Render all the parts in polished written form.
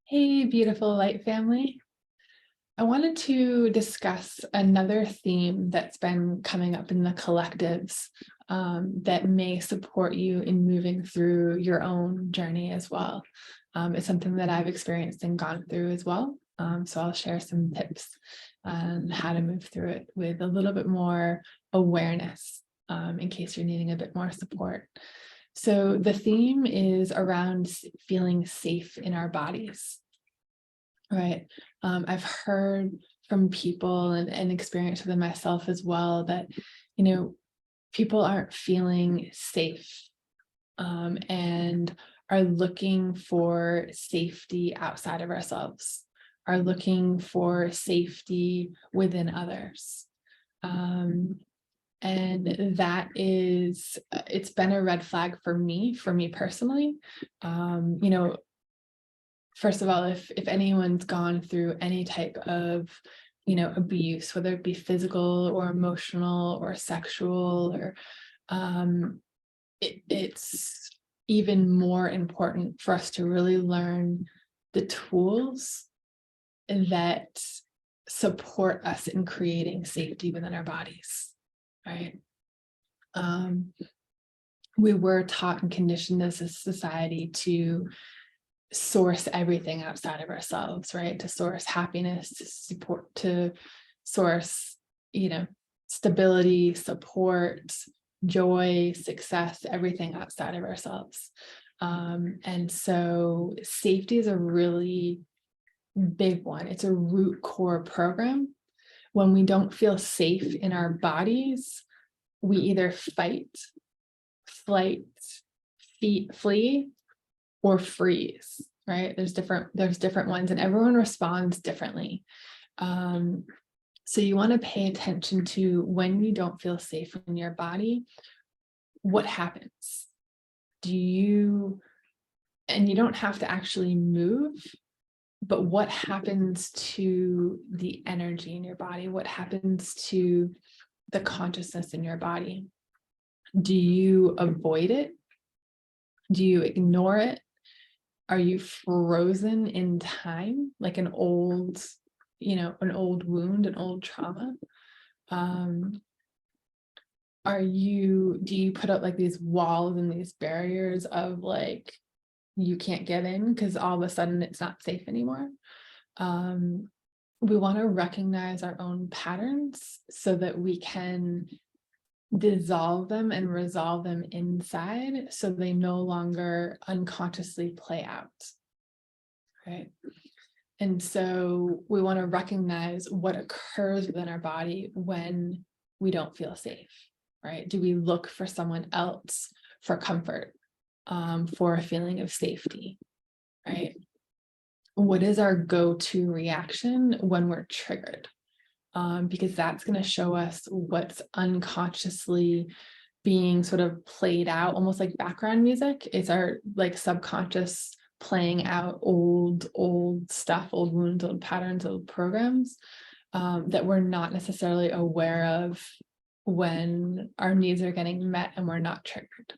Hey, beautiful light family. I wanted to discuss another theme that's been coming up in the collectives that may support you in moving through your own journey as well. It's something that I've experienced and gone through as well. So I'll share some tips on how to move through it with a little bit more awareness in case you're needing a bit more support. So the theme is around feeling safe in our bodies. Right. I've heard from people and experienced within myself as well that, people aren't feeling safe and are looking for safety outside of ourselves, are looking for safety within others. And that is, it's been a red flag for me personally. First of all, if anyone's gone through any type of, abuse, whether it be physical or emotional or sexual, or it's even more important for us to really learn the tools that support us in creating safety within our bodies, right? We were taught and conditioned as a society to source everything outside of ourselves, right? To source happiness, to support, to source, stability, support, joy, success, everything outside of ourselves. And so safety is a really big one. It's a root core program. When we don't feel safe in our bodies, we either fight, flight, flee, or freeze, right? There's different ones and everyone responds differently. So you want to pay attention to when you don't feel safe in your body, what happens? And you don't have to actually move, but what happens to the energy in your body? What happens to the consciousness in your body? Do you avoid it? Do you ignore it? Are you frozen in time, like an old wound, an old trauma? Do you put up like these walls and these barriers of like, you can't get in because all of a sudden it's not safe anymore? We want to recognize our own patterns so that we can dissolve them and resolve them inside so they no longer unconsciously play out, right? And so we want to recognize what occurs within our body when we don't feel safe, right? Do we look for someone else for comfort, for a feeling of safety, right? What is our go-to reaction when we're triggered? Because that's going to show us what's unconsciously being sort of played out, almost like background music. It's our like subconscious playing out old stuff, old wounds, old patterns, old programs that we're not necessarily aware of when our needs are getting met and we're not triggered.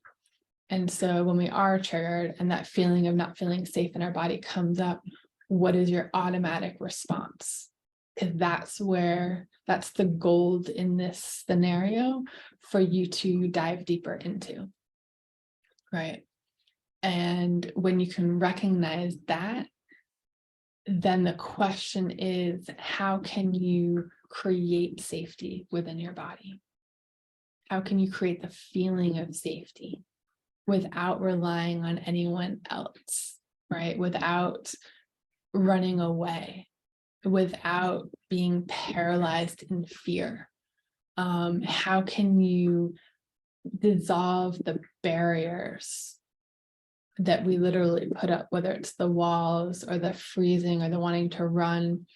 And so when we are triggered and that feeling of not feeling safe in our body comes up, what is your automatic response? Because that's the gold in this scenario for you to dive deeper into, right? And when you can recognize that, then the question is, how can you create safety within your body? How can you create the feeling of safety without relying on anyone else, right? Without running away, without being paralyzed in fear? How can you dissolve the barriers that we literally put up, whether it's the walls or the freezing or the wanting to run?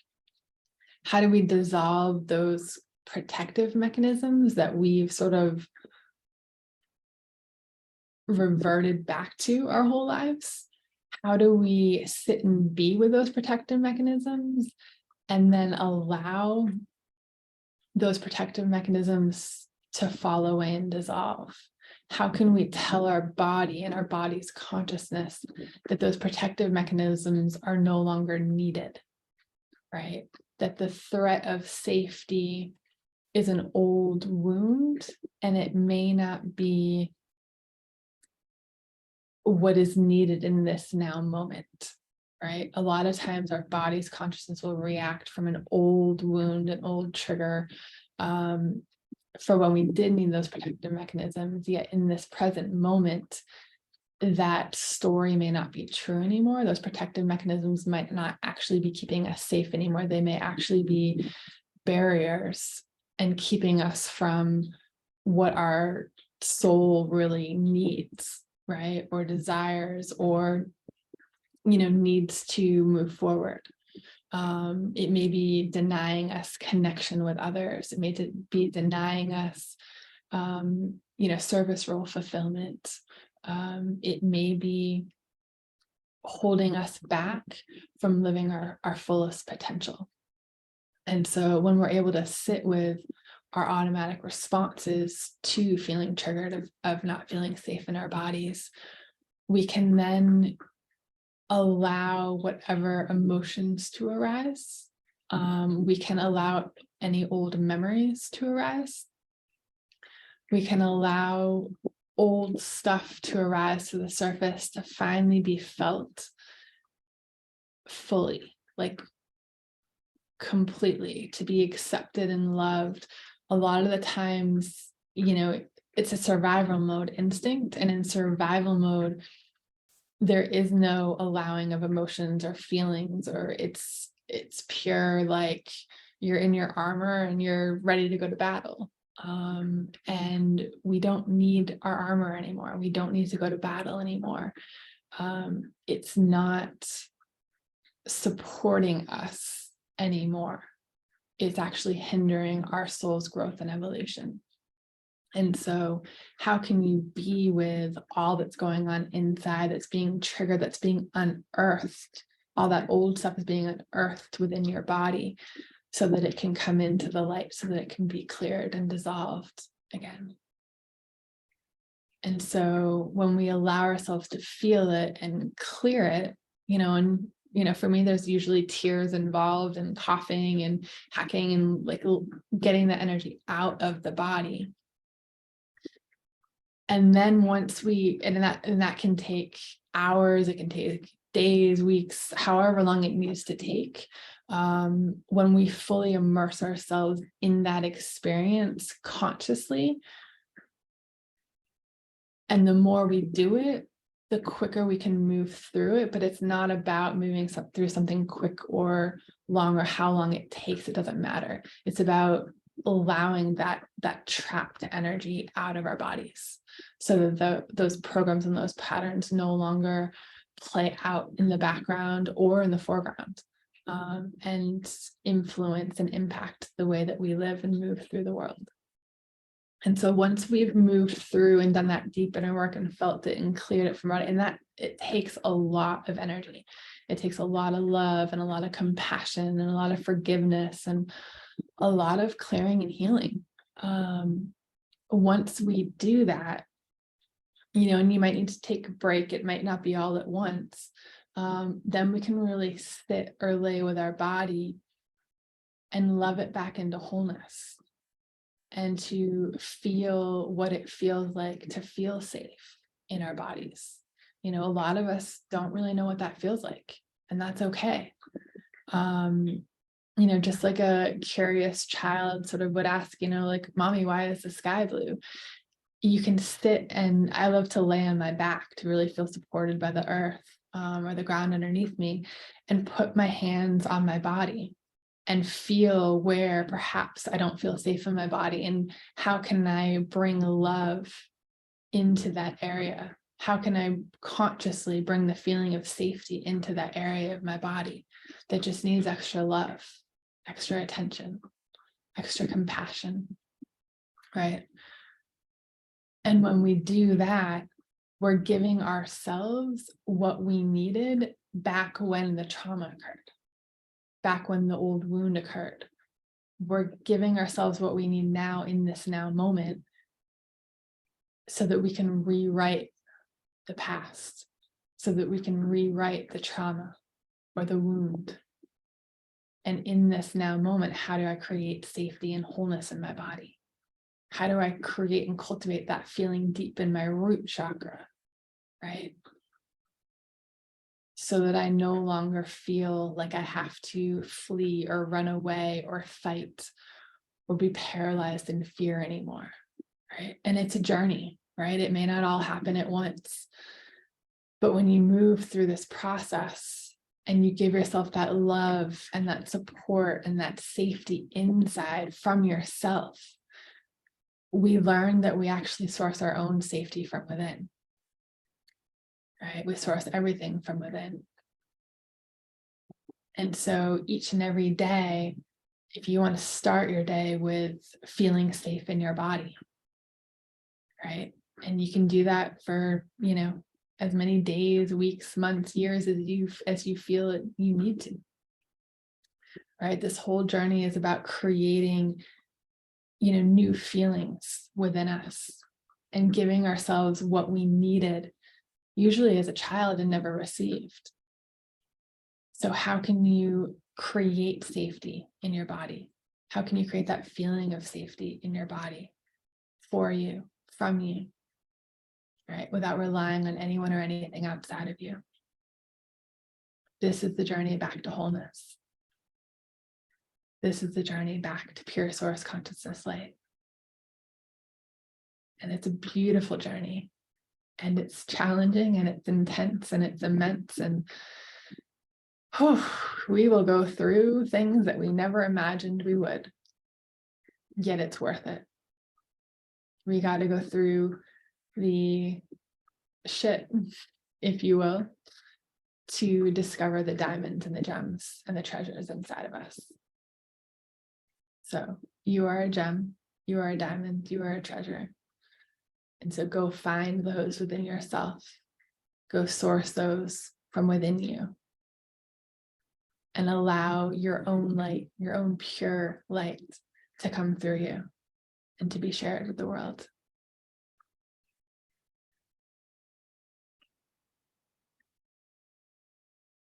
How do we dissolve those protective mechanisms that we've sort of reverted back to our whole lives? How do we sit and be with those protective mechanisms and then allow those protective mechanisms to fall away and dissolve? how can we tell our body and our body's consciousness that those protective mechanisms are no longer needed, right? That the threat of safety is an old wound and it may not be what is needed in this now moment, right? A lot of times our body's consciousness will react from an old wound, an old trigger, for when we did need those protective mechanisms, yet in this present moment, that story may not be true anymore. Those protective mechanisms might not actually be keeping us safe anymore. They may actually be barriers and keeping us from what our soul really needs, right? Or desires, or, needs to move forward. It may be denying us connection with others. It may be denying us, service role fulfillment. It may be holding us back from living our fullest potential. And so when we're able to sit with our automatic responses to feeling triggered of not feeling safe in our bodies, we can then allow whatever emotions to arise. We can allow any old memories to arise. We can allow old stuff to arise to the surface to finally be felt fully, like completely, to be accepted and loved. A lot of the times, it's a survival mode instinct, and in survival mode, there is no allowing of emotions or feelings, or it's pure, like you're in your armor and you're ready to go to battle. And we don't need our armor anymore. We don't need to go to battle anymore. It's not supporting us anymore. It's actually hindering our soul's growth and evolution. And so how can you be with all that's going on inside, that's being triggered, that's being unearthed? All that old stuff is being unearthed within your body so that it can come into the light, so that it can be cleared and dissolved again. And so when we allow ourselves to feel it and clear it, for me, there's usually tears involved, and coughing and hacking and like getting the energy out of the body. And then once and that can take hours, it can take days, weeks, however long it needs to take. When we fully immerse ourselves in that experience consciously, and the more we do it, the quicker we can move through it. But it's not about moving through something quick or long, or how long it takes. It doesn't matter. It's about allowing that trapped energy out of our bodies, so that those programs and those patterns no longer play out in the background or in the foreground, and influence and impact the way that we live and move through the world. And so once we've moved through and done that deep inner work and felt it and cleared it from body, and that it takes a lot of energy. It takes a lot of love and a lot of compassion and a lot of forgiveness and a lot of clearing and healing. Once we do that, and you might need to take a break, it might not be all at once, then we can really sit or lay with our body and love it back into wholeness, and to feel what it feels like to feel safe in our bodies. A lot of us don't really know what that feels like, and that's okay. Just like a curious child sort of would ask, like, mommy, why is the sky blue? You can sit, and I love to lay on my back to really feel supported by the earth, or the ground underneath me, and put my hands on my body and feel where perhaps I don't feel safe in my body, and how can I bring love into that area? How can I consciously bring the feeling of safety into that area of my body that just needs extra love, extra attention, extra compassion, right? And when we do that, we're giving ourselves what we needed back when the trauma occurred, back when the old wound occurred. We're giving ourselves what we need now in this now moment so that we can rewrite the past, so that we can rewrite the trauma or the wound. And in this now moment, how do I create safety and wholeness in my body? How do I create and cultivate that feeling deep in my root chakra, right? So that I no longer feel like I have to flee or run away or fight or be paralyzed in fear anymore, right? And it's a journey, right? It may not all happen at once, but when you move through this process and you give yourself that love and that support and that safety inside from yourself, we learn that we actually source our own safety from within, right? We source everything from within. And so each and every day, if you want to start your day with feeling safe in your body, right? And you can do that for, as many days, weeks, months, years as you feel it, you need to, right? This whole journey is about creating, new feelings within us and giving ourselves what we needed, usually as a child and never received. So how can you create safety in your body? How can you create that feeling of safety in your body for you, from you, right? Without relying on anyone or anything outside of you. This is the journey back to wholeness. This is the journey back to pure source consciousness light. And it's a beautiful journey. And it's challenging and it's intense and it's immense. And we will go through things that we never imagined we would. Yet it's worth it. We got to go through the shit, if you will, to discover the diamonds and the gems and the treasures inside of us. So you are a gem, you are a diamond, you are a treasure. And so go find those within yourself. Go source those from within you. And allow your own light, your own pure light to come through you and to be shared with the world.